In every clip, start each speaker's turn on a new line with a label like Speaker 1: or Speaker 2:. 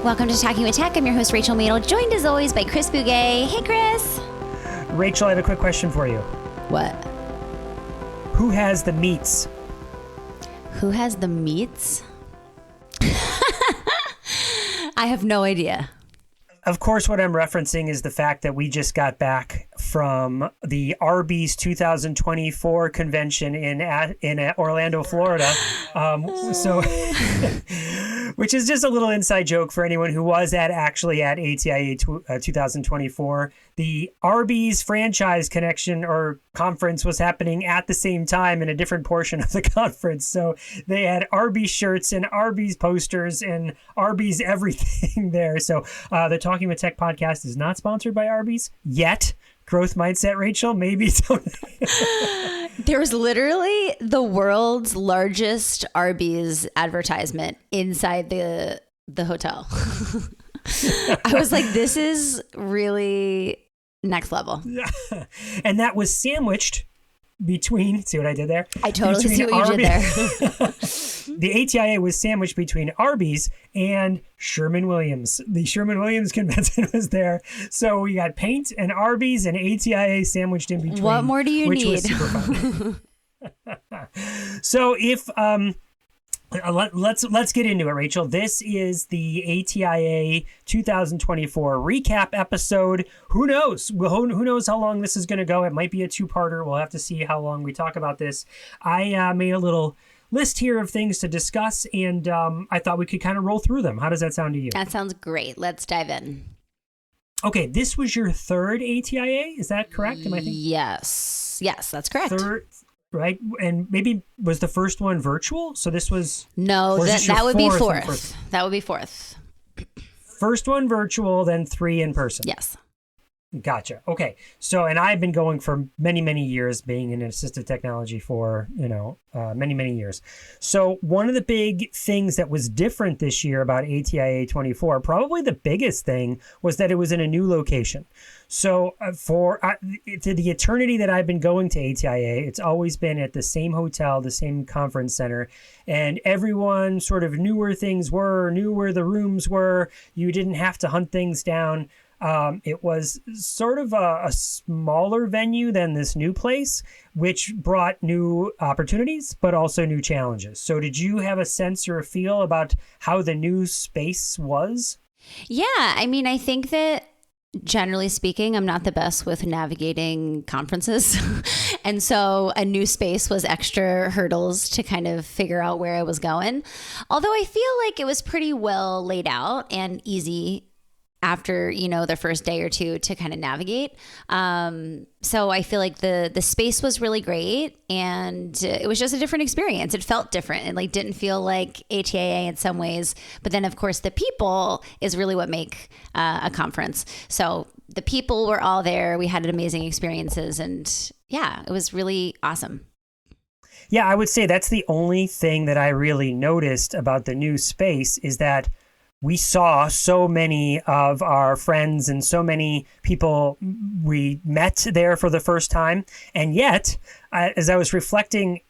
Speaker 1: Welcome to Talking with Tech. I'm your host, Rachel Madel, joined as always by Chris Bugaj. Hey, Chris.
Speaker 2: Rachel, I have a quick question for you.
Speaker 1: What?
Speaker 2: Who has the meats?
Speaker 1: Who has the meats? I have no idea.
Speaker 2: Of course, what I'm referencing is the fact that we just got back from the Arby's 2024 convention in Orlando, Florida. Which is just a little inside joke for anyone who was at ATIA 2024. The Arby's franchise connection or conference was happening at the same time in a different portion of the conference. So they had Arby's shirts and Arby's posters and Arby's everything there. So the Talking with Tech podcast is not sponsored by Arby's yet. Growth mindset, Rachel, maybe someday.
Speaker 1: There was literally the world's largest Arby's advertisement inside the hotel. I was like, this is really next level.
Speaker 2: And that was sandwiched between, see what I did there?
Speaker 1: I totally see what you did there.
Speaker 2: The ATIA was sandwiched between Arby's and Sherwin-Williams. The Sherwin-Williams convention was there. So we got paint and Arby's and ATIA sandwiched in between.
Speaker 1: What more do you need?
Speaker 2: Which was super fun. So if... Let's get into it, Rachel. This is the ATIA 2024 recap episode. Who knows? Who knows how long this is going to go? It might be a two-parter. We'll have to see how long we talk about this. I made a little list here of things to discuss, and I thought we could kind of roll through them. How does that sound to you?
Speaker 1: That sounds great. Let's dive in.
Speaker 2: Okay, this was your third ATIA. Is that correct? Am I thinking?
Speaker 1: Yes, that's correct.
Speaker 2: Third. Right? And maybe was the first one virtual? So this was...
Speaker 1: No, that would be fourth. That would be fourth.
Speaker 2: First one virtual, then three in person.
Speaker 1: Yes.
Speaker 2: Gotcha. Okay. So, and I've been going for many, many years, being in assistive technology for, many, many years. So one of the big things that was different this year about ATIA 24, probably the biggest thing, was that it was in a new location. So to the eternity that I've been going to ATIA, it's always been at the same hotel, the same conference center, and everyone sort of knew where things were, knew where the rooms were. You didn't have to hunt things down. It was sort of a smaller venue than this new place, which brought new opportunities, but also new challenges. So did you have a sense or a feel about how the new space was?
Speaker 1: Yeah, I mean, I think that generally speaking, I'm not the best with navigating conferences. And so a new space was extra hurdles to kind of figure out where I was going. Although I feel like it was pretty well laid out and easy after, the first day or two to kind of navigate. So I feel like the space was really great, and it was just a different experience. It felt different and didn't feel like ATIA in some ways. But then, of course, the people is really what make a conference. So the people were all there. We had amazing experiences, and yeah, it was really awesome.
Speaker 2: Yeah, I would say that's the only thing that I really noticed about the new space is that we saw so many of our friends and so many people we met there for the first time. And yet, as I was reflecting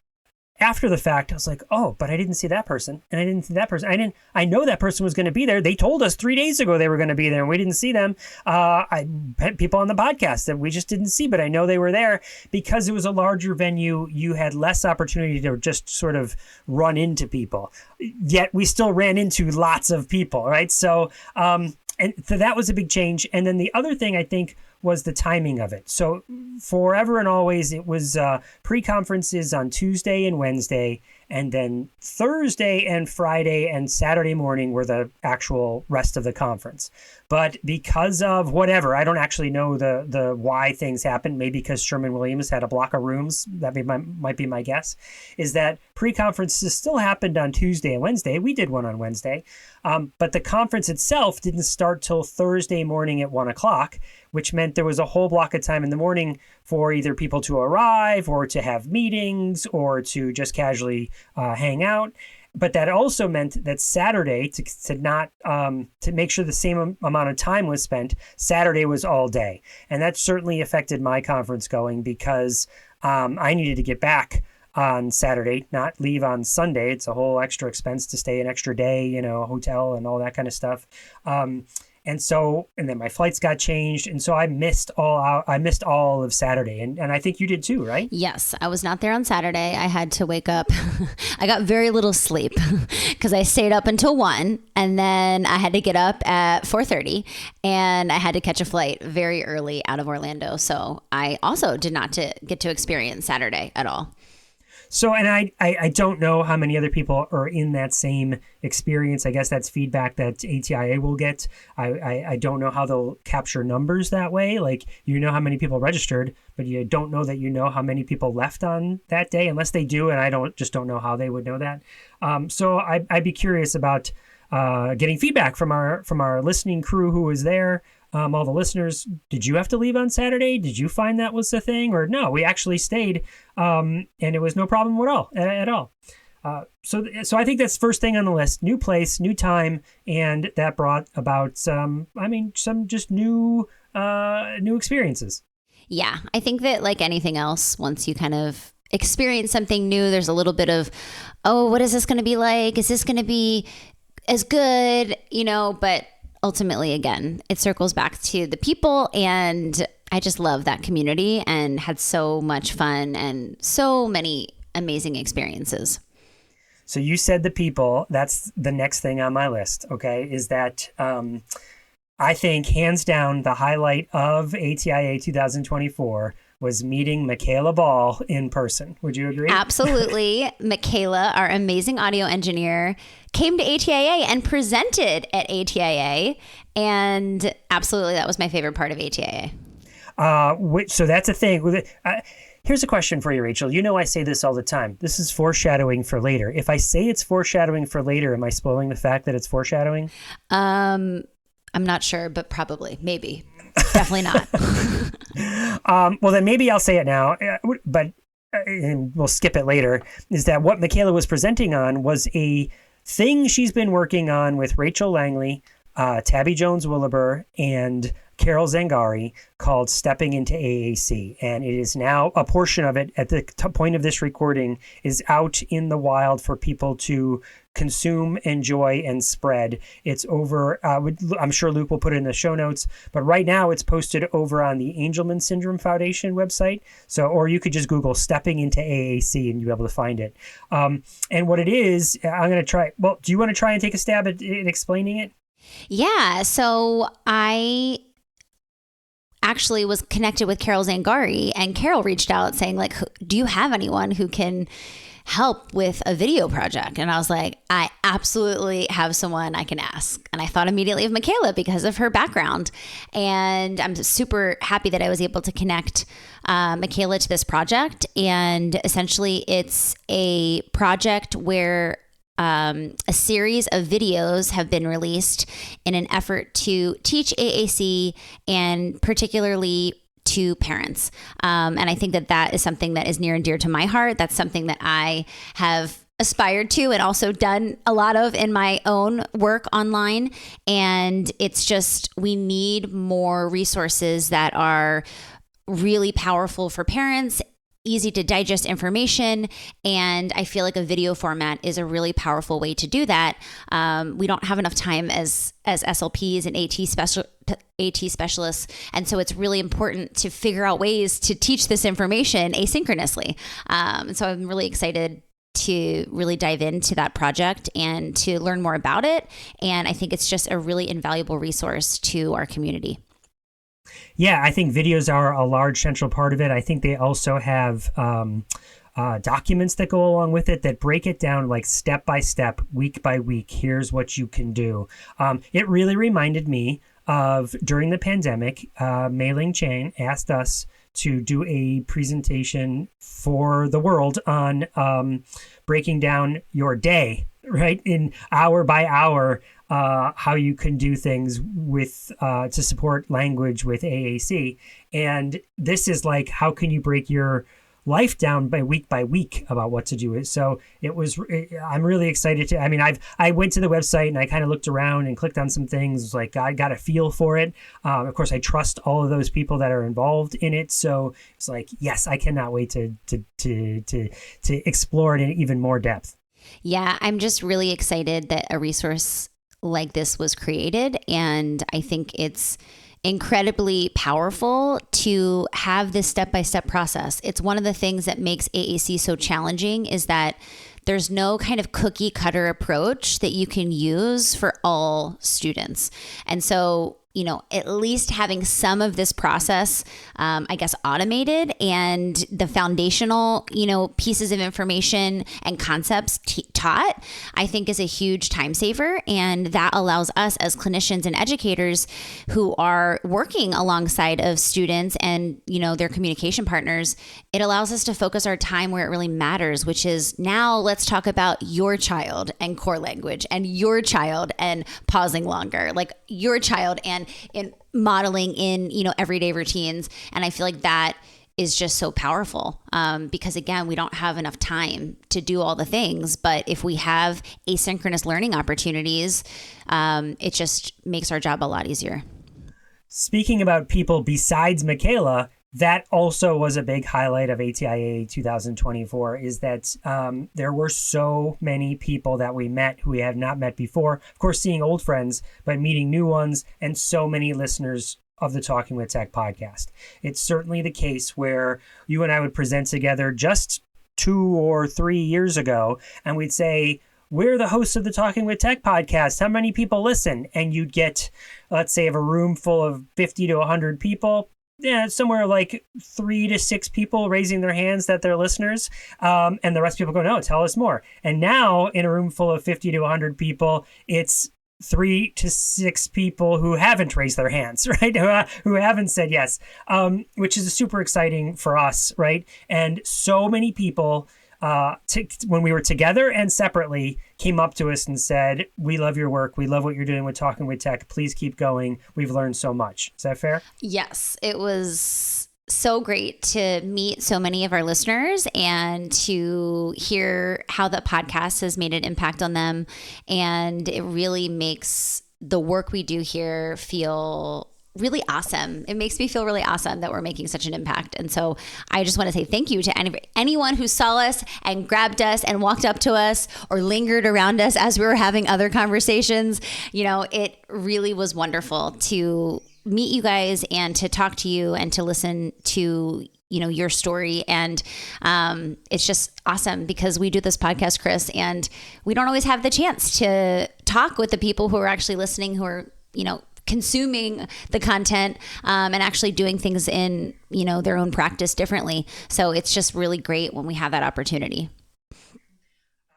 Speaker 2: after the fact, I was like, oh, but I didn't see that person. And I didn't see that person. I know that person was going to be there. They told us 3 days ago they were going to be there and we didn't see them. I had people on the podcast that we just didn't see, but I know they were there because it was a larger venue. You had less opportunity to just sort of run into people. Yet we still ran into lots of people, right? So that was a big change. And then the other thing I think was the timing of it. So forever and always, it was pre-conferences on Tuesday and Wednesday, and then Thursday and Friday and Saturday morning were the actual rest of the conference. But because of whatever, I don't actually know the why things happened, maybe because Sherwin-Williams had a block of rooms, that might be my guess, is that pre-conferences still happened on Tuesday and Wednesday. We did one on Wednesday, but the conference itself didn't start till Thursday morning at 1:00, which meant there was a whole block of time in the morning for either people to arrive or to have meetings or to just casually hang out. But that also meant that Saturday, to make sure the same amount of time was spent, Saturday was all day. And that certainly affected my conference going because I needed to get back on Saturday, not leave on Sunday. It's a whole extra expense to stay an extra day, hotel and all that kind of stuff. And then my flights got changed. And so I missed all of Saturday. And I think you did too, right?
Speaker 1: Yes, I was not there on Saturday. I had to wake up. I got very little sleep because I stayed up until 1, and then I had to get up at 4:30, and I had to catch a flight very early out of Orlando. So I also did not get to experience Saturday at all.
Speaker 2: So, and I don't know how many other people are in that same experience. I guess that's feedback that ATIA will get. I don't know how they'll capture numbers that way. Like, how many people registered, but you don't know that how many people left on that day, unless they do. And I don't know how they would know that. So I'd be curious about getting feedback from our listening crew who was there. All the listeners, did you have to leave on Saturday? Did you find that was the thing? Or no, we actually stayed, and it was no problem at all. So I think that's first thing on the list: new place, new time, and that brought about some just new experiences.
Speaker 1: Yeah, I think that like anything else, once you kind of experience something new, there's a little bit of, oh, what is this going to be like? Is this going to be as good? But ultimately, again, it circles back to the people, and I just love that community and had so much fun and so many amazing experiences.
Speaker 2: So you said the people. That's the next thing on my list, okay, is that I think hands down the highlight of ATIA 2024 was meeting Michaela Ball in person. Would you agree?
Speaker 1: Absolutely. Michaela, our amazing audio engineer, came to ATIA and presented at ATIA. And absolutely, that was my favorite part of ATIA.
Speaker 2: So that's a thing. Here's a question for you, Rachel. I say this all the time. This is foreshadowing for later. If I say it's foreshadowing for later, am I spoiling the fact that it's foreshadowing?
Speaker 1: I'm not sure, but probably, maybe. Definitely not.
Speaker 2: Well, then maybe I'll say it now, but and we'll skip it later, is that what Michaela was presenting on was a thing she's been working on with Rachel Langley, Tabby Jones-Williber, and Carol Zangari, called Stepping into AAC. And it is now, a portion of it at the point of this recording is out in the wild for people to consume, enjoy, and spread. It's over, I'm sure Luke will put it in the show notes, but right now it's posted over on the Angelman Syndrome Foundation website. So, or you could just Google Stepping into AAC and you'll be able to find it. And what it is, I'm going to try, well, do you want to try and take a stab at explaining it?
Speaker 1: Yeah. So I actually was connected with Carol Zangari, and Carol reached out saying, like, do you have anyone who can help with a video project? And I was like, I absolutely have someone I can ask. And I thought immediately of Michaela because of her background. And I'm super happy that I was able to connect Michaela to this project. And essentially it's a project where a series of videos have been released in an effort to teach AAC, and particularly to parents. And I think that is something that is near and dear to my heart. That's something that I have aspired to and also done a lot of in my own work online. And it's just, we need more resources that are really powerful for parents, easy to digest information. And I feel like a video format is a really powerful way to do that. We don't have enough time as SLPs and AT specialists. And so it's really important to figure out ways to teach this information asynchronously. So I'm really excited to really dive into that project and to learn more about it. And I think it's just a really invaluable resource to our community.
Speaker 2: Yeah, I think videos are a large central part of it. I think they also have documents that go along with it that break it down like step by step, week by week. Here's what you can do. It really reminded me of during the pandemic, Mei-Ling Chang asked us to do a presentation for the world on breaking down your day, right? In hour by hour, how you can do things with to support language with AAC. And this is like, how can you break your life down by week about what to do. So I'm really excited to, I went to the website and I kind of looked around and clicked on some things, like I got a feel for it. Of course, I trust all of those people that are involved in it. So it's like, yes, I cannot wait to explore it in even more depth.
Speaker 1: Yeah, I'm just really excited that a resource like this was created. And I think it's incredibly powerful to have this step-by-step process. It's one of the things that makes AAC so challenging, is that there's no kind of cookie cutter approach that you can use for all students. And so, at least having some of this process, I guess, automated, and the foundational, pieces of information and concepts taught, I think is a huge time saver. And that allows us as clinicians and educators who are working alongside of students and, their communication partners, it allows us to focus our time where it really matters, which is, now let's talk about your child and core language, and your child and pausing longer, like your child and in modeling in, everyday routines. And I feel like that is just so powerful, because again, we don't have enough time to do all the things, but if we have asynchronous learning opportunities, it just makes our job a lot easier.
Speaker 2: Speaking about people besides Michaela, that also was a big highlight of ATIA 2024, is that there were so many people that we met who we have not met before. Of course, seeing old friends, but meeting new ones, and so many listeners of the Talking with Tech podcast. It's certainly the case where you and I would present together just 2 or 3 years ago, and we'd say, we're the hosts of the Talking with Tech podcast. How many people listen? And you'd get, let's say, of a room full of 50 to 100 people, somewhere like 3 to 6 people raising their hands that they're listeners. And the rest of people go, no, tell us more. And now in a room full of 50 to 100 people, it's 3 to 6 people who haven't raised their hands, right? Who haven't said yes, which is super exciting for us, right? And so many people, when we were together and separately, came up to us and said, we love your work. We love what you're doing with Talking with Tech. Please keep going. We've learned so much. Is that fair?
Speaker 1: Yes, it was so great to meet so many of our listeners and to hear how the podcast has made an impact on them. And it really makes the work we do here feel really awesome. It makes me feel really awesome that we're making such an impact. And so I just want to say thank you to anyone who saw us and grabbed us and walked up to us or lingered around us as we were having other conversations. It really was wonderful to meet you guys and to talk to you and to listen to your story. And it's just awesome because we do this podcast, Chris, and we don't always have the chance to talk with the people who are actually listening, who are, consuming the content and actually doing things in, their own practice differently. So it's just really great when we have that opportunity.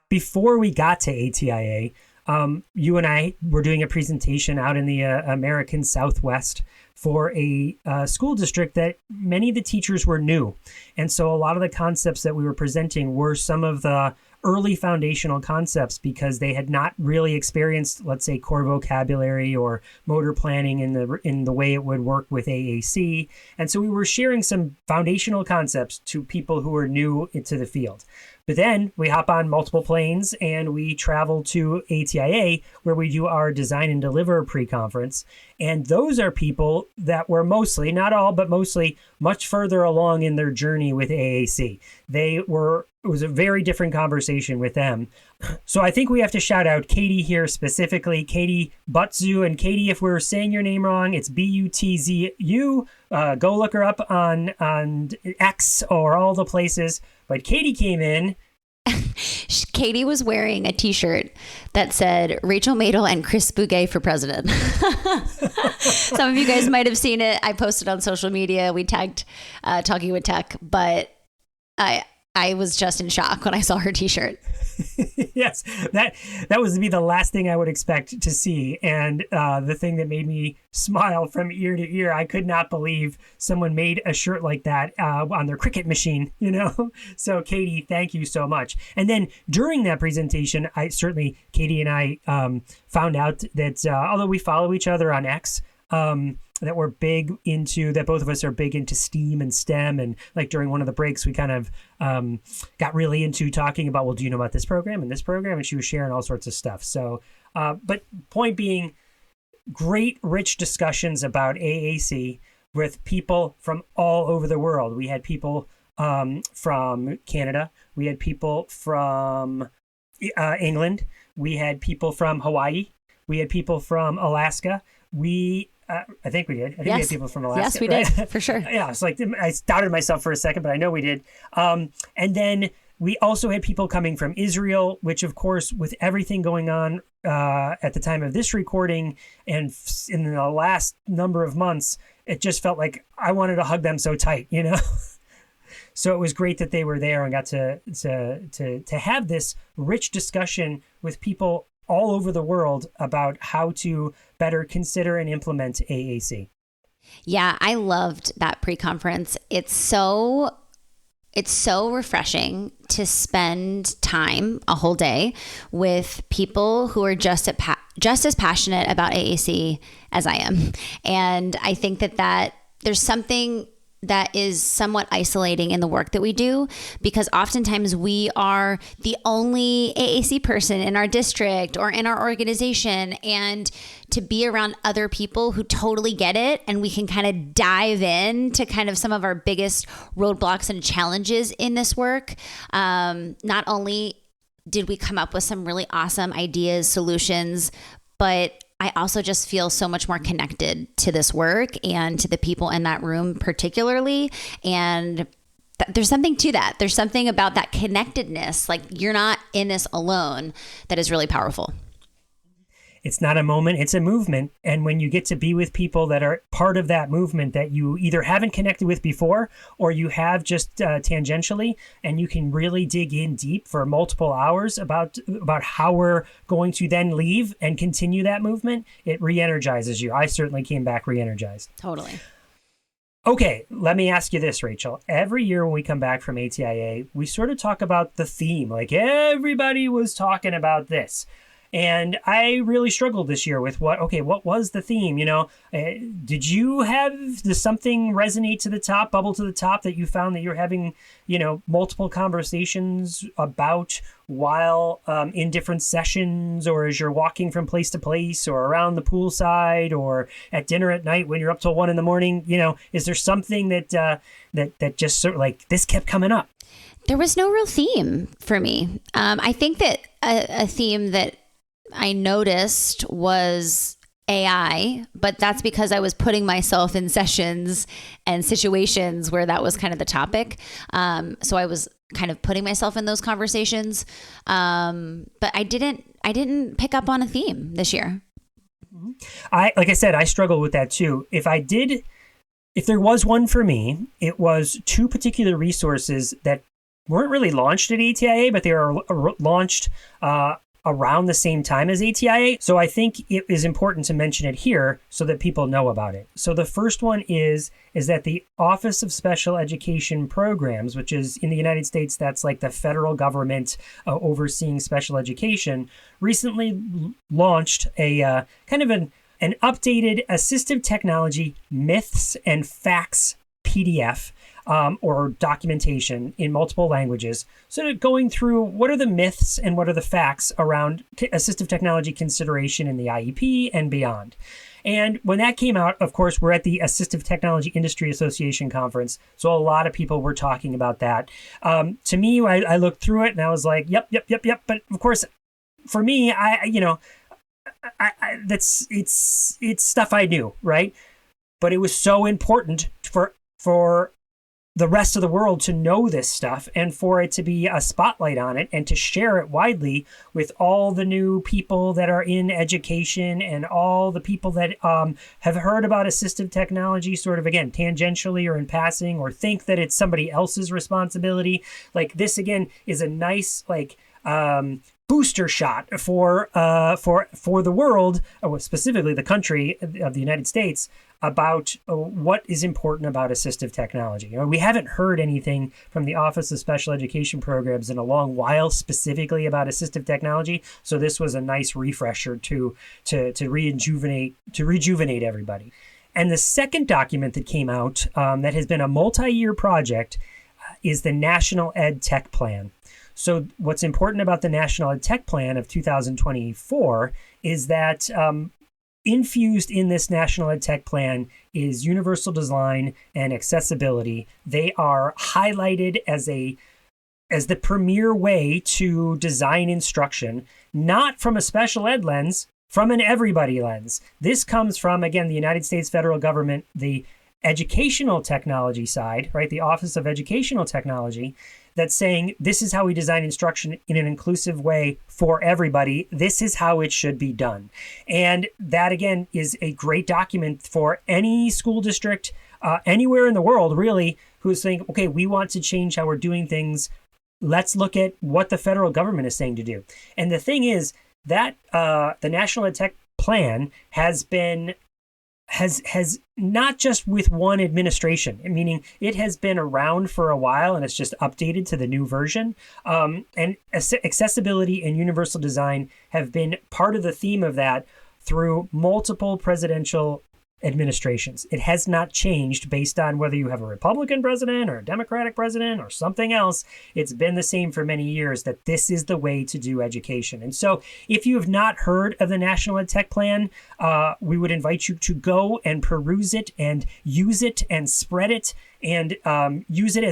Speaker 2: Before we got to ATIA, you and I were doing a presentation out in the American Southwest for a school district that many of the teachers were new. And so a lot of the concepts that we were presenting were some of the early foundational concepts because they had not really experienced, let's say, core vocabulary or motor planning in the way it would work with AAC. And so we were sharing some foundational concepts to people who were new into the field. But then we hop on multiple planes and we travel to ATIA, where we do our design and deliver pre-conference. And those are people that were mostly, not all, but mostly much further along in their journey with AAC. It was a very different conversation with them. So I think we have to shout out Katie here specifically, Katie Butzu. And Katie, if we're saying your name wrong, it's Butzu. Go look her up on X or all the places. But Katie came in.
Speaker 1: Katie was wearing a t-shirt that said Rachel Madel and Chris Bugaj for president. Some of you guys might have seen it. I posted on social media. We tagged Talking with Tech, but I was just in shock when I saw her t-shirt.
Speaker 2: Yes, that was to be the last thing I would expect to see. And the thing that made me smile from ear to ear, I could not believe someone made a shirt like that on their Cricut machine, So Katie, thank you so much. And then during that presentation, Katie and I found out that although we follow each other on X, that we're big into, that both of us are big into STEAM and STEM. And like during one of the breaks, we kind of got really into talking about, well, do you know about this program and this program? And she was sharing all sorts of stuff. So, but point being, great, rich discussions about AAC with people from all over the world. We had people from Canada. We had people from England. We had people from Hawaii. We had people from Alaska. I think we did. I think we had people from Alaska.
Speaker 1: Yes, we
Speaker 2: right?
Speaker 1: did, for sure.
Speaker 2: Yeah, it's like I doubted myself for a second, but I know we did. And then we also had people coming from Israel, which, of course, with everything going on at the time of this recording and in the last number of months, it just felt like I wanted to hug them so tight, you know? So it was great that they were there and got to have this rich discussion with people all over the world about how to better consider and implement AAC.
Speaker 1: Yeah, I loved that pre-conference. It's so refreshing to spend time, a whole day, with people who are just as passionate about AAC as I am. And I think that there's something that is somewhat isolating in the work that we do, because oftentimes we are the only AAC person in our district or in our organization, and to be around other people who totally get it and we can kind of dive in to kind of some of our biggest roadblocks and challenges in this work. Not only did we come up with some really awesome ideas, solutions, but I also just feel so much more connected to this work and to the people in that room particularly. And there's something to that. There's something about that connectedness, like you're not in this alone, that is really powerful.
Speaker 2: It's not a moment, it's a movement. And when you get to be with people that are part of that movement that you either haven't connected with before or you have just tangentially, and you can really dig in deep for multiple hours about how we're going to then leave and continue that movement, it re-energizes you. I certainly came back re-energized.
Speaker 1: Totally.
Speaker 2: Okay, let me ask you this, Rachel. Every year when we come back from ATIA, we sort of talk about the theme. Like everybody was talking about this. And I really struggled this year with what was the theme? You know, did something resonate to the top, bubble to the top, that you found that you're having, you know, multiple conversations about while in different sessions, or as you're walking from place to place, or around the poolside, or at dinner at night when you're up till 1 a.m? You know, is there something that just sort of like this kept coming up?
Speaker 1: There was no real theme for me. I think that a theme that I noticed was AI, but that's because I was putting myself in sessions and situations where that was kind of the topic. So I was kind of putting myself in those conversations. But I didn't pick up on a theme this year.
Speaker 2: Like I said, I struggled with that too. If there was one for me, it was two particular resources that weren't really launched at ATIA, but they were launched around the same time as ATIA. So I think it is important to mention it here so that people know about it. So the first one is that the Office of Special Education Programs, which is in the United States, that's like the federal government overseeing special education, recently launched a kind of an updated assistive technology myths and facts PDF or documentation in multiple languages, sort of going through what are the myths and what are the facts around assistive technology consideration in the IEP and beyond. And when that came out, of course, we're at the Assistive Technology Industry Association conference, so a lot of people were talking about that. To me, I looked through it and I was like, yep. But of course, for me, it's stuff I knew, right? But it was so important for the rest of the world to know this stuff and for it to be a spotlight on it and to share it widely with all the new people that are in education and all the people that have heard about assistive technology sort of, again, tangentially or in passing, or think that it's somebody else's responsibility. Like this, again, is a nice, booster shot for the world, or specifically the country of the United States, about what is important about assistive technology. You know, we haven't heard anything from the Office of Special Education Programs in a long while specifically about assistive technology, so this was a nice refresher to rejuvenate everybody. And the second document that came out that has been a multi-year project is the National Ed Tech Plan. So what's important about the National Ed Tech Plan of 2024 is that infused in this National Ed Tech Plan is universal design and accessibility. They are highlighted as the premier way to design instruction, not from a special ed lens, from an everybody lens. This comes from, again, the United States federal government, the educational technology side, right? The Office of Educational Technology, that's saying this is how we design instruction in an inclusive way for everybody. This is how it should be done. And that, again, is a great document for any school district anywhere in the world, really, who's saying, okay, we want to change how we're doing things. Let's look at what the federal government is saying to do. And the thing is that the National Ed Tech Plan has not just with one administration, meaning it has been around for a while and it's just updated to the new version. And accessibility and universal design have been part of the theme of that through multiple presidential administrations. It has not changed based on whether you have a Republican president or a Democratic president or something else. It's been the same for many years that this is the way to do education. And so if you have not heard of the National Ed Tech Plan, we would invite you to go and peruse it and use it and spread it and use it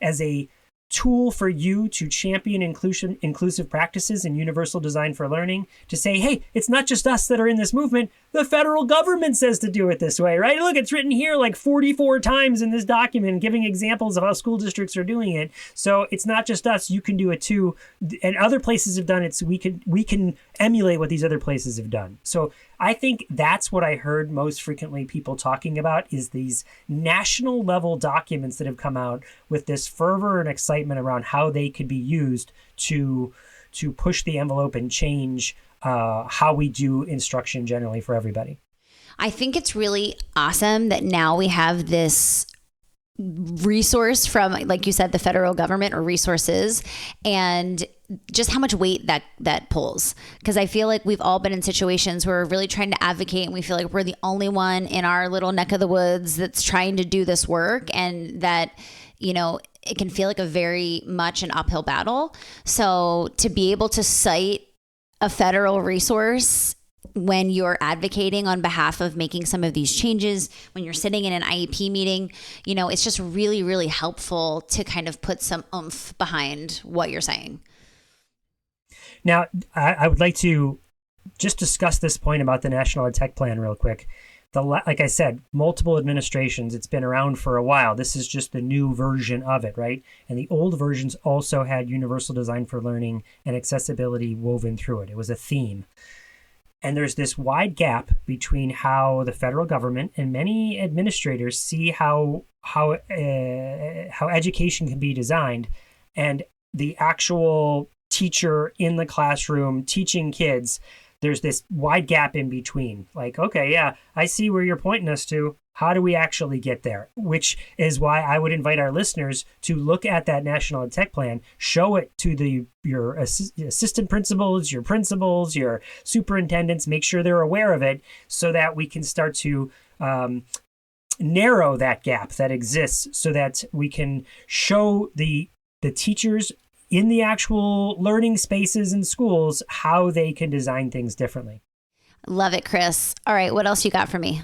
Speaker 2: as a tool for you to champion inclusive practices and universal design for learning, to say, hey, it's not just us that are in this movement. The federal government says to do it this way, right? Look, it's written here like 44 times in this document, giving examples of how school districts are doing it. So it's not just us, you can do it too. And other places have done it, so we can emulate what these other places have done. So I think that's what I heard most frequently people talking about, is these national level documents that have come out with this fervor and excitement around how they could be used to push the envelope and change how we do instruction generally for everybody.
Speaker 1: I think it's really awesome that now we have this resource from, like you said, the federal government, or resources, and just how much weight that pulls. Because I feel like we've all been in situations where we're really trying to advocate and we feel like we're the only one in our little neck of the woods that's trying to do this work, and that, you know, it can feel like a very much an uphill battle. So to be able to cite a federal resource when you're advocating on behalf of making some of these changes, when you're sitting in an IEP meeting, you know, it's just really, really helpful to kind of put some oomph behind what you're saying.
Speaker 2: Now, I would like to just discuss this point about the National Ed Tech Plan real quick. Like I said, multiple administrations, it's been around for a while. This is just the new version of it, right? And the old versions also had universal design for learning and accessibility woven through it. It was a theme. And there's this wide gap between how the federal government and many administrators see how education can be designed, and the actual teacher in the classroom teaching kids. There's this wide gap in between. Like, okay, yeah, I see where you're pointing us to. How do we actually get there? Which is why I would invite our listeners to look at that National Ed Tech Plan, show it to your assistant principals, your principals, your superintendents, make sure they're aware of it, so that we can start to narrow that gap that exists, so that we can show the teachers in the actual learning spaces in schools how they can design things differently.
Speaker 1: Love it, Chris. All right, what else you got for me?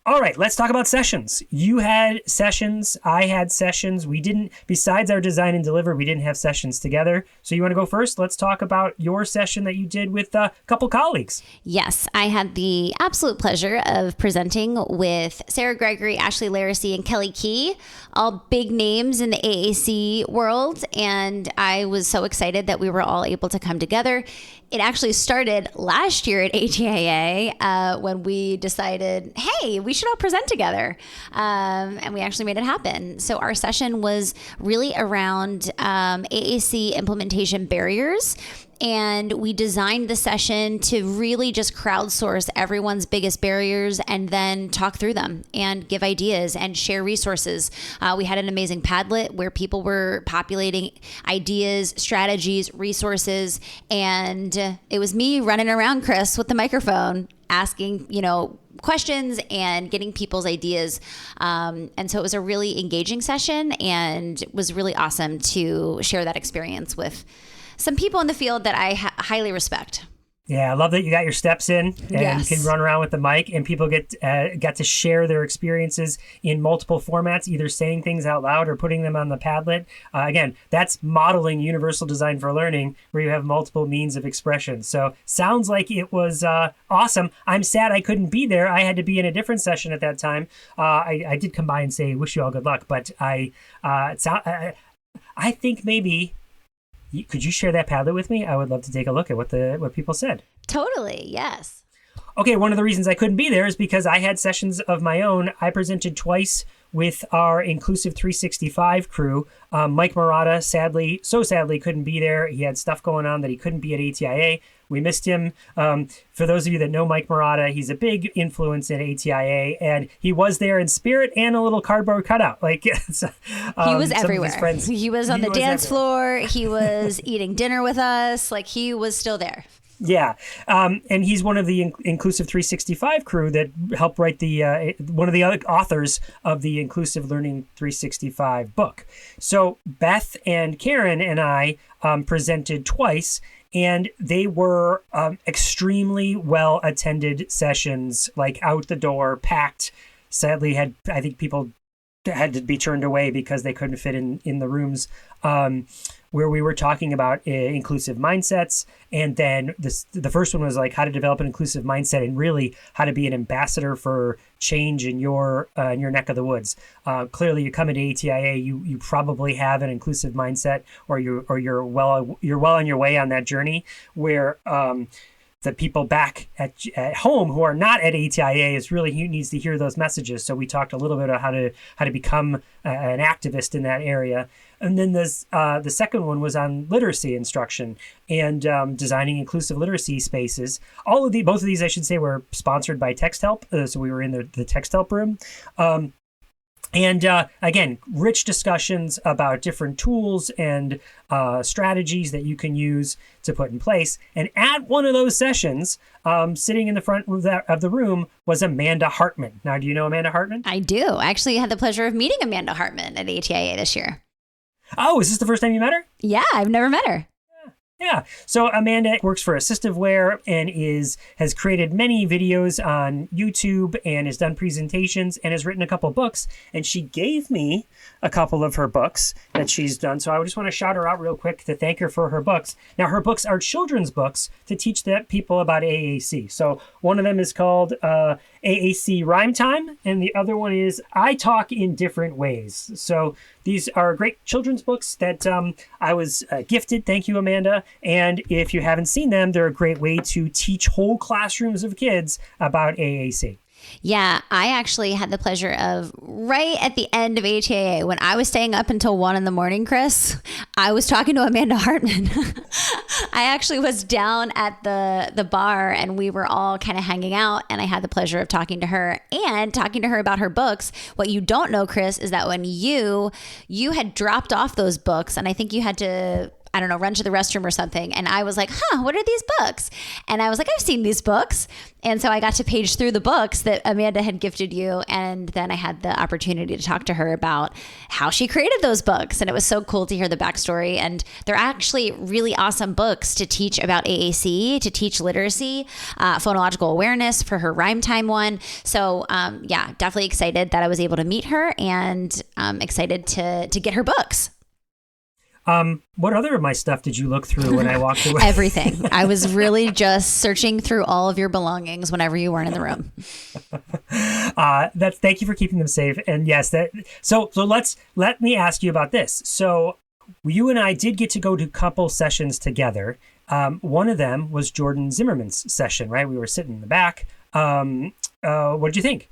Speaker 2: All right, let's talk about sessions. You had sessions, I had sessions. We didn't, besides our design and deliver, we didn't have sessions together. So you want to go first? Let's talk about your session that you did with a couple colleagues.
Speaker 1: Yes, I had the absolute pleasure of presenting with Sarah Gregory, Ashley Laracy, and Kelly Key, all big names in the AAC world. And I was so excited that we were all able to come together. It actually started last year at ATIA when we decided, hey, we should all present together. And we actually made it happen. So our session was really around AAC implementation barriers. And we designed the session to really just crowdsource everyone's biggest barriers and then talk through them and give ideas and share resources. We had an amazing Padlet where people were populating ideas, strategies, resources. And it was me running around, Chris, with the microphone, asking, questions and getting people's ideas. And so it was a really engaging session, and it was really awesome to share that experience with some people in the field that I highly respect.
Speaker 2: Yeah, I love that you got your steps in and
Speaker 1: Yes.
Speaker 2: can run around with the mic, and people got to share their experiences in multiple formats, either saying things out loud or putting them on the Padlet. Again, that's modeling universal design for learning, where you have multiple means of expression. So sounds like it was awesome. I'm sad I couldn't be there. I had to be in a different session at that time. I did come by and say, wish you all good luck, but I think maybe... Could you share that Padlet with me? I would love to take a look at what people said.
Speaker 1: Totally, yes.
Speaker 2: Okay, one of the reasons I couldn't be there is because I had sessions of my own. I presented twice with our Inclusive 365 crew. Mike Murata, so sadly couldn't be there. He had stuff going on that he couldn't be at ATIA. We missed him. For those of you that know Mike Murata, he's a big influence in ATIA, and he was there in spirit and a little cardboard cutout. Like
Speaker 1: he was everywhere. He was on the dance floor. He was eating dinner with us. Like, he was still there.
Speaker 2: Yeah. And he's one of the Inclusive 365 crew that helped write one of the other authors of the Inclusive Learning 365 book. So Beth and Karen and I presented twice, and they were extremely well attended sessions, like out the door, packed. Sadly, I think people had to be turned away because they couldn't fit in the rooms, where we were talking about inclusive mindsets. And then the first one was like how to develop an inclusive mindset, and really how to be an ambassador for change in your neck of the woods. Clearly, you come into ATIA, you probably have an inclusive mindset, or you're well on your way on that journey, where the people back at home who are not at ATIA needs to hear those messages. So we talked a little bit about how to become an activist in that area. And then the second one was on literacy instruction and designing inclusive literacy spaces. Both of these, I should say, were sponsored by Text Help. So we were in the Text Help room. And again, rich discussions about different tools and strategies that you can use to put in place. And at one of those sessions, sitting in the front of the room was Amanda Hartman. Now, do you know Amanda Hartman?
Speaker 1: I do. I actually had the pleasure of meeting Amanda Hartman at ATIA this year.
Speaker 2: Oh, is this the first time you met her?
Speaker 1: Yeah, I've never met her.
Speaker 2: Yeah. So Amanda works for Assistive and has created many videos on YouTube and has done presentations and has written a couple books. And she gave me a couple of her books that she's done. So I just want to shout her out real quick to thank her for her books. Now, her books are children's books to teach people about AAC. So one of them is called AAC Rhyme Time, and the other one is I Talk in Different Ways. So these are great children's books that I was gifted. Thank you, Amanda. And if you haven't seen them, they're a great way to teach whole classrooms of kids about AAC.
Speaker 1: Yeah, I actually had the pleasure of right at the end of ATIA, when I was staying up until 1 a.m, Chris, I was talking to Amanda Hartman. I actually was down at the bar, and we were all kind of hanging out, and I had the pleasure of talking to her about her books. What you don't know, Chris, is that when you had dropped off those books, and I think you had to, I don't know, run to the restroom or something. And I was like, what are these books? And I was like, I've seen these books. And so I got to page through the books that Amanda had gifted you. And then I had the opportunity to talk to her about how she created those books. And it was so cool to hear the backstory. And they're actually really awesome books to teach about AAC, to teach literacy, phonological awareness for her Rhyme Time one. So yeah, definitely excited that I was able to meet her, and excited to get her books.
Speaker 2: What other of my stuff did you look through when I walked away?
Speaker 1: Everything. I was really just searching through all of your belongings whenever you weren't in the room.
Speaker 2: Thank you for keeping them safe. And yes, so let me ask you about this. So you and I did get to go to a couple sessions together. One of them was Jordan Zimmerman's session, right? We were sitting in the back. What did you think?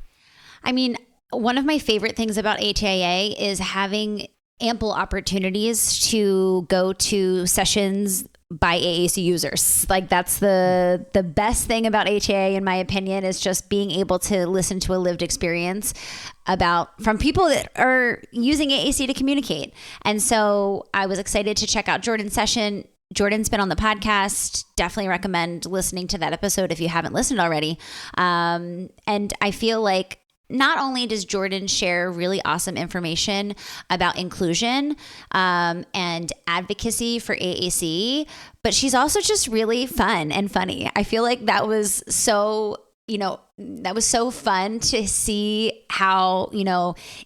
Speaker 1: I mean, one of my favorite things about ATIA is having ample opportunities to go to sessions by AAC users. Like, that's the best thing about ATIA, in my opinion, is just being able to listen to a lived experience from people that are using AAC to communicate. And so I was excited to check out Jordan's session. Jordan's been on the podcast. Definitely recommend listening to that episode if you haven't listened already. And I feel like not only does Jordan share really awesome information about inclusion and advocacy for AAC, but she's also just really fun and funny. I feel like that was so fun to see how,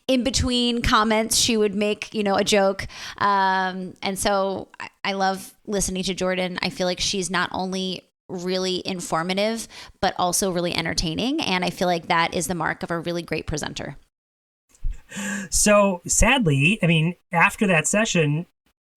Speaker 1: in between comments, she would make, a joke. And so I love listening to Jordan. I feel like she's not only really informative, but also really entertaining. And I feel like that is the mark of a really great presenter.
Speaker 2: So sadly, I mean, after that session,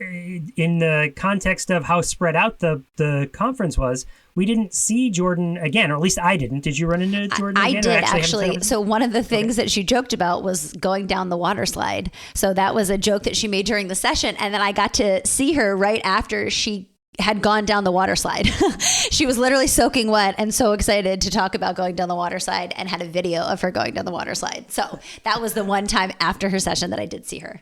Speaker 2: in the context of how spread out the conference was, we didn't see Jordan again, or at least I didn't. Did you run into Jordan again?
Speaker 1: I did, actually. So one of the things that she joked about was going down the water slide. So that was a joke that she made during the session. And then I got to see her right after she had gone down the water slide. She was literally soaking wet and so excited to talk about going down the water slide, and had a video of her going down the water slide. So that was the one time after her session that I did see her.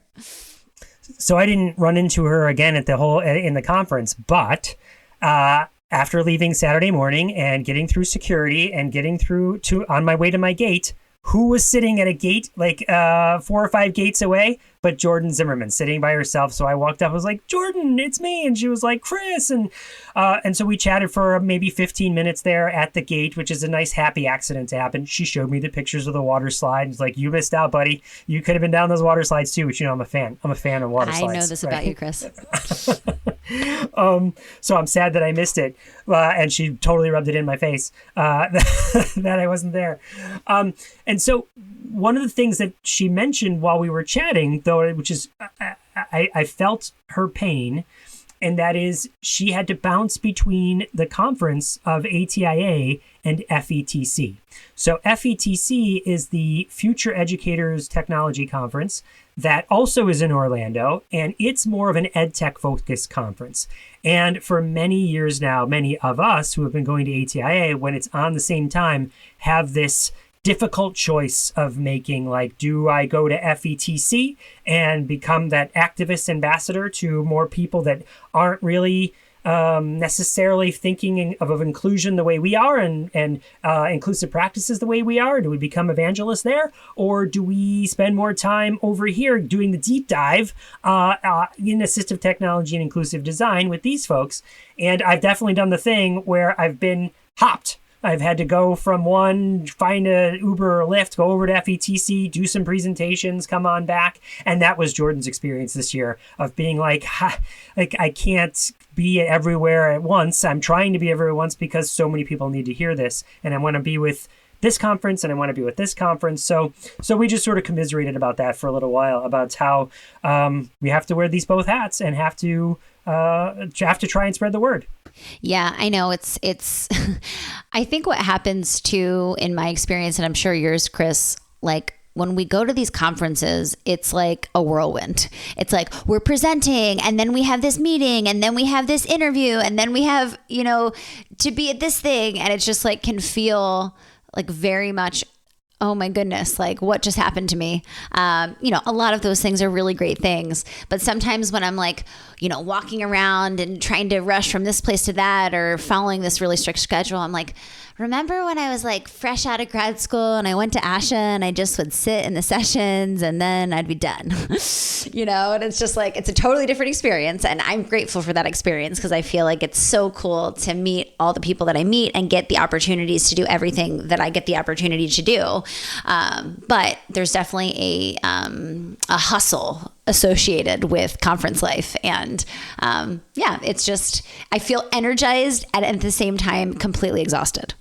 Speaker 2: So I didn't run into her again in the conference, but after leaving Saturday morning and getting through security and getting through on my way to my gate, who was sitting at a gate like 4 or 5 gates away but Jordan Zimmerman, sitting by herself. So I walked up, I was like, Jordan, it's me. And she was like, Chris. And so we chatted for maybe 15 minutes there at the gate, which is a nice happy accident to happen. She showed me the pictures of the water slide. It's like, you missed out, buddy. You could have been down those water slides too, which, I'm a fan. I'm a fan of water slides.
Speaker 1: I know this about you, Chris.
Speaker 2: So I'm sad that I missed it. And she totally rubbed it in my face that I wasn't there. And so one of the things that she mentioned while we were chatting, though, which is I felt her pain, and that is she had to bounce between the conference of ATIA and FETC. So FETC is the Future Educators Technology Conference that also is in Orlando, and it's more of an EdTech focused conference. And for many years now, many of us who have been going to ATIA, when it's on the same time, have this difficult choice of making, like, do I go to FETC and become that activist ambassador to more people that aren't really necessarily thinking of inclusion the way we are and inclusive practices the way we are? Do we become evangelists there? Or do we spend more time over here doing the deep dive in assistive technology and inclusive design with these folks? And I've definitely done the thing where I've been hopped. I've had to go from one, find a Uber or Lyft, go over to FETC, do some presentations, come on back. And that was Jordan's experience this year of being like I can't be everywhere at once. I'm trying to be everywhere at once because so many people need to hear this. And I want to be with this conference and I want to be with this conference. So we just sort of commiserated about that for a little while, about how we have to wear these both hats and have to try and spread the word.
Speaker 1: Yeah, I know it's I think what happens too, in my experience, and I'm sure yours, Chris, like when we go to these conferences, it's like a whirlwind. It's like we're presenting and then we have this meeting and then we have this interview and then we have, to be at this thing. And it's just like can feel like very much, oh my goodness, like what just happened to me? A lot of those things are really great things. But sometimes when I'm like, walking around and trying to rush from this place to that or following this really strict schedule, I'm like, remember when I was like fresh out of grad school and I went to ASHA and I just would sit in the sessions and then I'd be done, and it's just like, it's a totally different experience. And I'm grateful for that experience because I feel like it's so cool to meet all the people that I meet and get the opportunities to do everything that I get the opportunity to do. But there's definitely a hustle associated with conference life. And it's just, I feel energized and at the same time completely exhausted.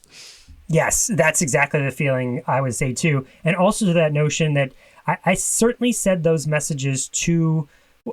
Speaker 2: Yes, that's exactly the feeling I would say too. And also to that notion that I certainly said those messages to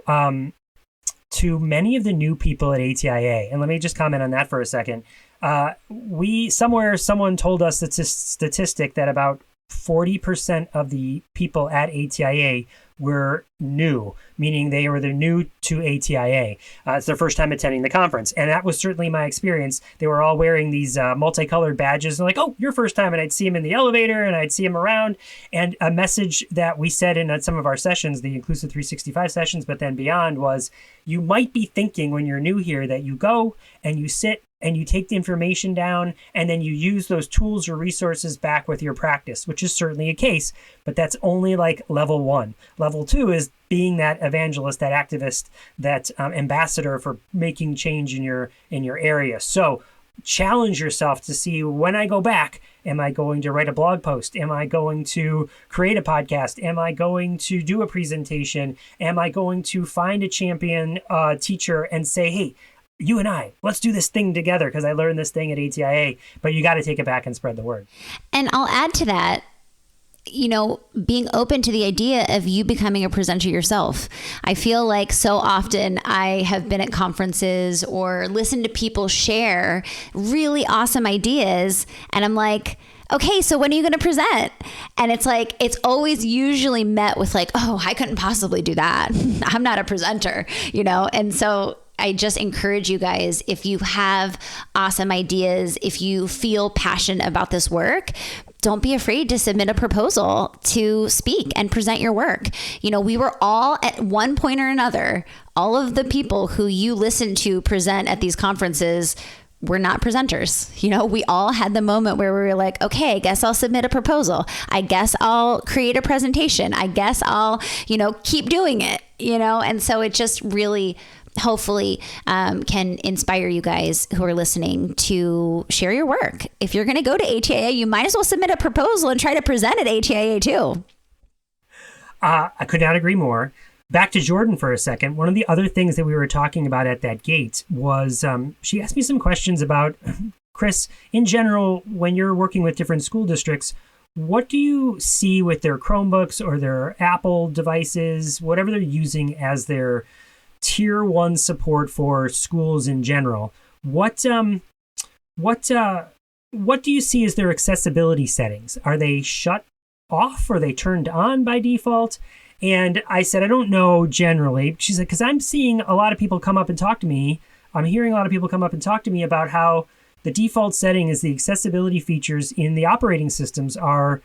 Speaker 2: many of the new people at ATIA. And let me just comment on that for a second. Someone told us it's a statistic that about 40% of the people at ATIA were new, meaning they were new to ATIA. It's their first time attending the conference. And that was certainly my experience. They were all wearing these multicolored badges and like, oh, your first time. And I'd see them in the elevator and I'd see them around. And a message that we said in some of our sessions, the Inclusive 365 sessions, but then beyond, was you might be thinking when you're new here that you go and you sit and you take the information down and then you use those tools or resources back with your practice, which is certainly a case, but that's only like level 1. Level 2 is being that evangelist, that activist, that ambassador for making change in your area. So challenge yourself to see, when I go back, am I going to write a blog post? Am I going to create a podcast? Am I going to do a presentation? Am I going to find a champion teacher and say, hey, you and I, let's do this thing together because I learned this thing at ATIA, but you got to take it back and spread the word.
Speaker 1: And I'll add to that, being open to the idea of you becoming a presenter yourself. I feel like so often I have been at conferences or listened to people share really awesome ideas, and I'm like, okay, so when are you going to present? And it's like, it's always usually met with like, oh, I couldn't possibly do that. I'm not a presenter, And so I just encourage you guys, if you have awesome ideas, if you feel passionate about this work, don't be afraid to submit a proposal to speak and present your work. We were all at one point or another, all of the people who you listen to present at these conferences were not presenters. We all had the moment where we were like, okay, I guess I'll submit a proposal. I guess I'll create a presentation. I guess I'll, keep doing it, And so it just really hopefully can inspire you guys who are listening to share your work. If you're going to go to ATIA, you might as well submit a proposal and try to present at ATIA too.
Speaker 2: I could not agree more. Back to Jordan for a second. One of the other things that we were talking about at that gate was she asked me some questions about, Chris, in general, when you're working with different school districts, what do you see with their Chromebooks or their Apple devices, whatever they're using as their tier 1 support for schools in general? What do you see as their accessibility settings? Are they shut off? Are they turned on by default? And I said, I don't know generally. She said, because I'm seeing a lot of people come up and talk to me. I'm hearing a lot of people come up and talk to me about how the default setting is the accessibility features in the operating systems are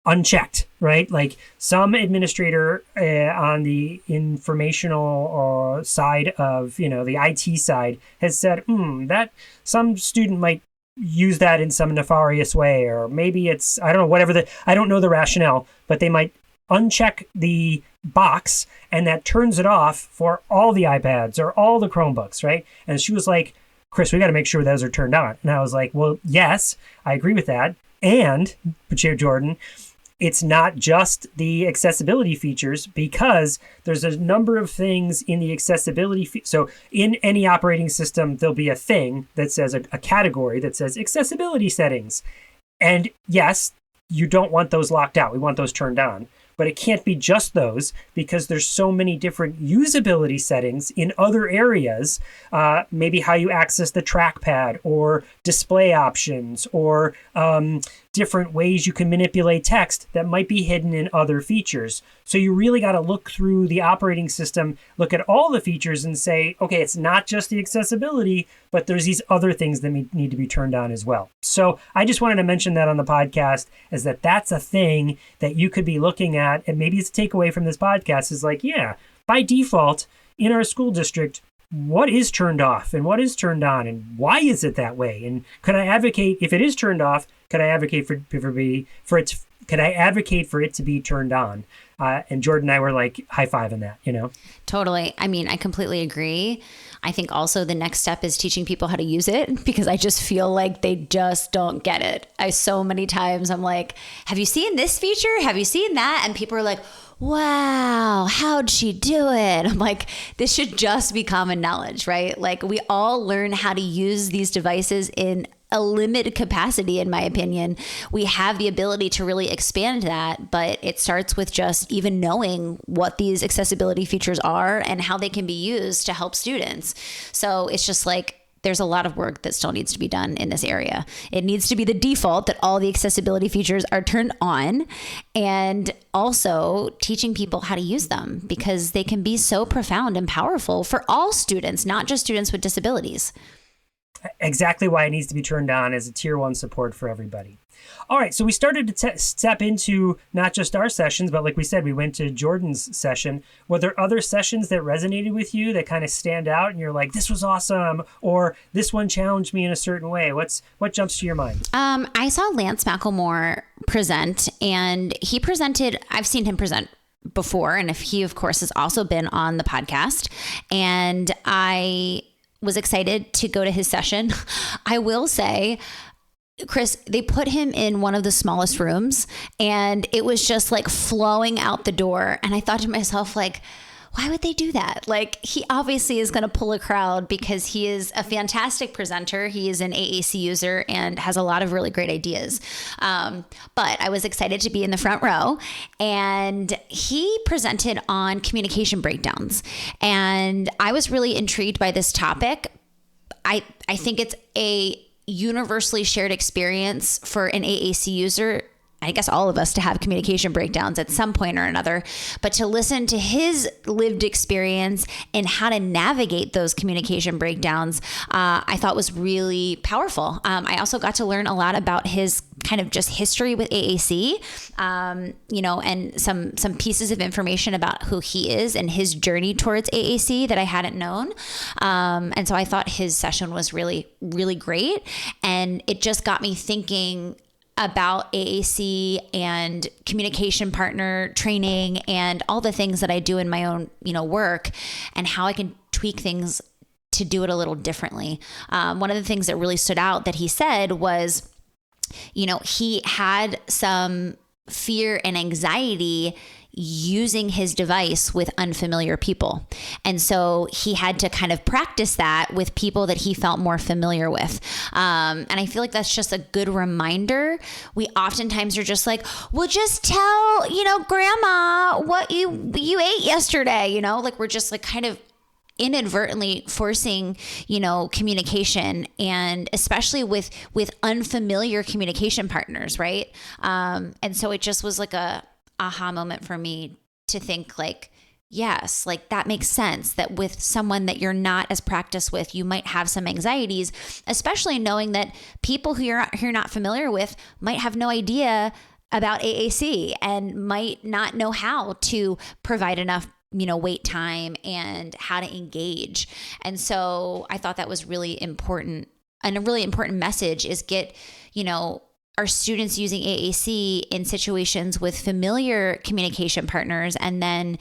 Speaker 2: unchecked, right? Like some administrator on the informational side of, the IT side has said, that some student might use that in some nefarious way, or maybe it's, I don't know, I don't know the rationale, but they might uncheck the box and that turns it off for all the iPads or all the Chromebooks, right? And she was like, Chris, we got to make sure those are turned on. And I was like, well, yes, I agree with that. And, Jordan, it's not just the accessibility features, because there's a number of things in the accessibility. So in any operating system, there'll be a thing that says a category that says accessibility settings. And yes, you don't want those locked out. We want those turned on. But it can't be just those, because there's so many different usability settings in other areas, maybe how you access the trackpad or display options or different ways you can manipulate text that might be hidden in other features. So you really got to look through the operating system, look at all the features and say, okay, it's not just the accessibility, but there's these other things that need to be turned on as well. So I just wanted to mention that on the podcast, is that's a thing that you could be looking at. And maybe it's a takeaway from this podcast is like, yeah, by default in our school district, what is turned off and what is turned on and why is it that way? And could I advocate, if it is turned off, could I advocate for it to be turned on? And Jordan and I were like high-fiving that,
Speaker 1: Totally. I mean, I completely agree. I think also the next step is teaching people how to use it, because I just feel like they just don't get it. So many times I'm like, have you seen this feature? Have you seen that? And people are like, wow, how'd she do it? I'm like, this should just be common knowledge, right? Like we all learn how to use these devices in a limited capacity, in my opinion. We have the ability to really expand that, but it starts with just even knowing what these accessibility features are and how they can be used to help students. So it's just like there's a lot of work that still needs to be done in this area. It needs to be the default that all the accessibility features are turned on, and also teaching people how to use them, because they can be so profound and powerful for all students, not just students with disabilities.
Speaker 2: Exactly why it needs to be turned on as a tier 1 support for everybody. All right, so we started to step into not just our sessions, but like we said, we went to Jordan's session. Were there other sessions that resonated with you that kind of stand out and you're like, this was awesome, or this one challenged me in a certain way? What jumps to your mind?
Speaker 1: I saw Lance McLemore present, and he presented, I've seen him present before, and he, of course, has also been on the podcast, and I was excited to go to his session. I will say, Chris, they put him in one of the smallest rooms, and it was just like flowing out the door. And I thought to myself, like, why would they do that? Like, he obviously is going to pull a crowd because he is a fantastic presenter. He is an AAC user and has a lot of really great ideas. But I was excited to be in the front row, and he presented on communication breakdowns. And I was really intrigued by this topic. I think it's a universally shared experience for an AAC user, I guess all of us, to have communication breakdowns at some point or another, but to listen to his lived experience and how to navigate those communication breakdowns, I thought was really powerful. I also got to learn a lot about his kind of just history with AAC, and some pieces of information about who he is and his journey towards AAC that I hadn't known. And so I thought his session was really, really great. And it just got me thinking about AAC and communication partner training and all the things that I do in my own, work, and how I can tweak things to do it a little differently. One of the things that really stood out that he said was, he had some fear and anxiety using his device with unfamiliar people. And so he had to kind of practice that with people that he felt more familiar with. And I feel like that's just a good reminder. We oftentimes are just like, well, just tell, grandma what you ate yesterday, like we're just like kind of inadvertently forcing, communication, and especially with unfamiliar communication partners. Right. And so it just was like a aha moment for me to think like, yes, like that makes sense that with someone that you're not as practiced with, you might have some anxieties, especially knowing that people who you're not familiar with might have no idea about AAC and might not know how to provide enough wait time and how to engage. And so I thought that was really important. And a really important message is get, our students using AAC in situations with familiar communication partners, and then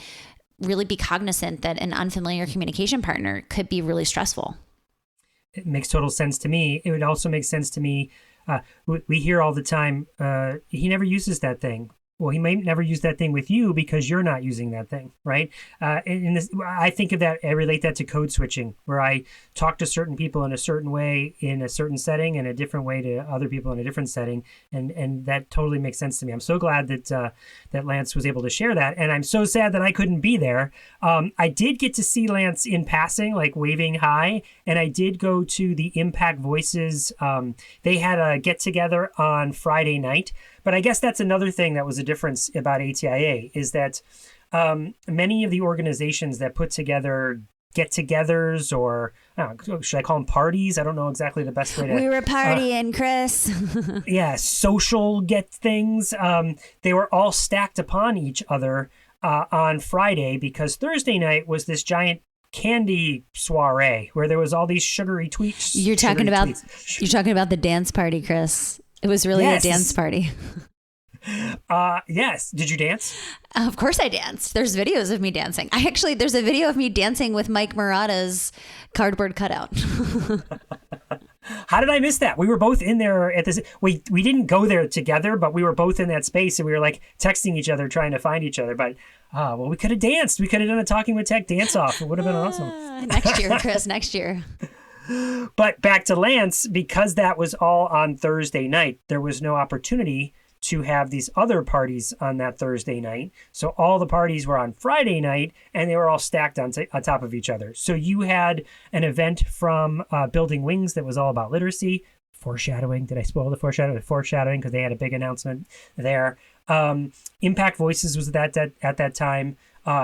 Speaker 1: really be cognizant that an unfamiliar communication partner could be really stressful.
Speaker 2: It makes total sense to me. It would also make sense to me. We hear all the time, he never uses that thing. Well, he may never use that thing with you because you're not using that thing, right? I think of that, I relate that to code switching, where I talk to certain people in a certain way in a certain setting and a different way to other people in a different setting. And that totally makes sense to me. I'm so glad that Lance was able to share that. And I'm so sad that I couldn't be there. I did get to see Lance in passing, like waving hi. And I did go to the Impact Voices. They had a get together on Friday night. But I guess that's another thing that was a difference about ATIA, is that many of the organizations that put together get-togethers, or should I call them parties? I don't know exactly the best way to...
Speaker 1: We were partying, Chris.
Speaker 2: Yeah, social get things. They were all stacked upon each other on Friday, because Thursday night was this giant candy soiree where there was all these sugary tweets.
Speaker 1: You're talking about the dance party, Chris. It was really a dance party.
Speaker 2: Yes. Did you dance?
Speaker 1: Of course I danced. There's videos of me dancing. There's a video of me dancing with Mike Murata's cardboard cutout.
Speaker 2: How did I miss that? We were both in there at this. We didn't go there together, but we were both in that space, and we were like texting each other, trying to find each other. But well, we could have danced. We could have done a Talking with Tech dance off. It would have been awesome.
Speaker 1: Next year, Chris. Next year.
Speaker 2: But back to Lance, because that was all on Thursday night, there was no opportunity to have these other parties on that Thursday night. So all the parties were on Friday night, and they were all stacked on top of each other. So you had an event from Building Wings that was all about literacy. Foreshadowing. Did I spoil the foreshadowing? Foreshadowing, because they had a big announcement there. Impact Voices was at that time.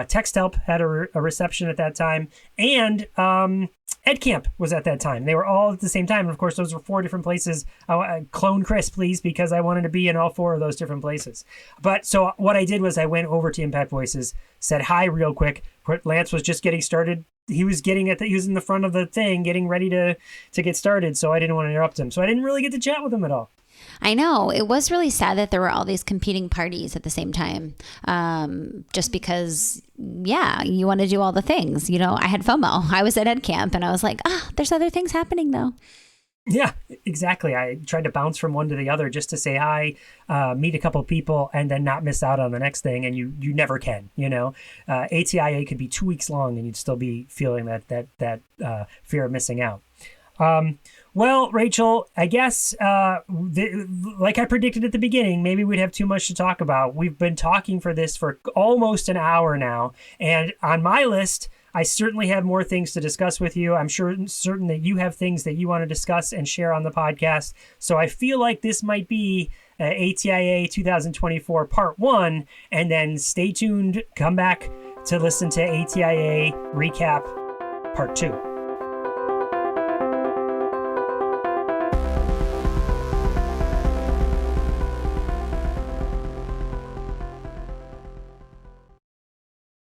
Speaker 2: Text Help had a reception at that time. And Ed Camp was at that time. They were all at the same time. And of course, those were 4 different places. I clone Chris, please, because I wanted to be in all 4 of those different places. But so what I did was I went over to Impact Voices, said hi real quick. Lance was just getting started. He was he was in the front of the thing, getting ready to get started. So I didn't want to interrupt him. So I didn't really get to chat with him at all.
Speaker 1: I know. It was really sad that there were all these competing parties at the same time. Just because, yeah, you want to do all the things. You know, I had FOMO. I was at Ed Camp and I was like, there's other things happening though.
Speaker 2: Yeah, exactly. I tried to bounce from one to the other just to say hi, meet a couple of people, and then not miss out on the next thing. And you never can, you know. ATIA could be 2 weeks long and you'd still be feeling that fear of missing out. Well, Rachel, I guess, like I predicted at the beginning, maybe we'd have too much to talk about. We've been talking for this for almost an hour now. And on my list, I certainly have more things to discuss with you. I'm certain that you have things that you want to discuss and share on the podcast. So I feel like this might be ATIA 2024 Part 1. And then stay tuned. Come back to listen to ATIA Recap Part 2.